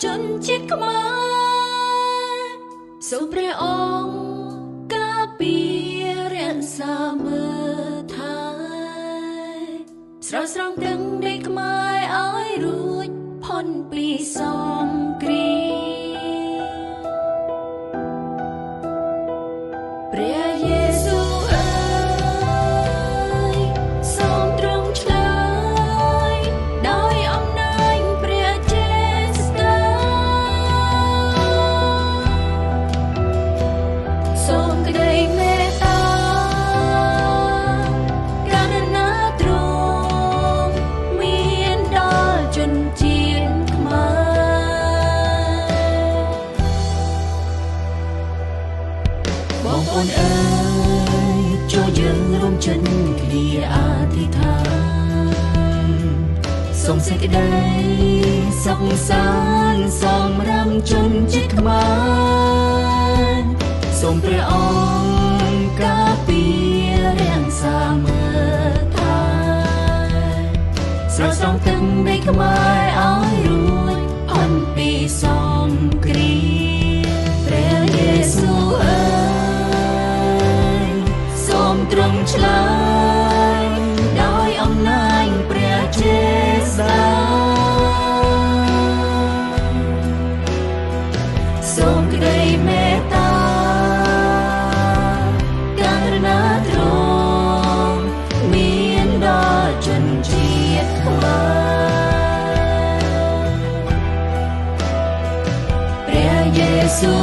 จนจิตมาសូមព្រះអង្គការពាររក្សាមើលថែស្រោចស្រង់ទាំងដីខ្មែរឲ្យរួចផុតពីសង្គ្រាមព្រះយេស៊ូវអើយសូមទ្រង់ឆ្លើយដោយអំណាចព្រះចេស្តាសូមក្តីមេត្តាករុណាទ្រង់មានដល់ជនជាតិខ្មែរបងប្អូនអើយចូលយើងរួមចិត្តគ្នាអធិដ្ឋានសូមសេចក្តីសុខសាន្តសម្រាប់ជនជាតិខ្មែរសូមព្រះអង្គការពាររក្សាមើលថែស្រោចស្រង់ទឹកដីខ្មែរឲ្យរួចផុតពីសង្គ្រាមព្រះយេស៊ូវអើយសូមទ្រង់ឆ្លើយដោយអំណាចព្រះចេស្តាសូមក្តីមេត្តាករុណាទ្រង់មានដល់ជនជាតិខ្មែរព្រះយេស៊ូវ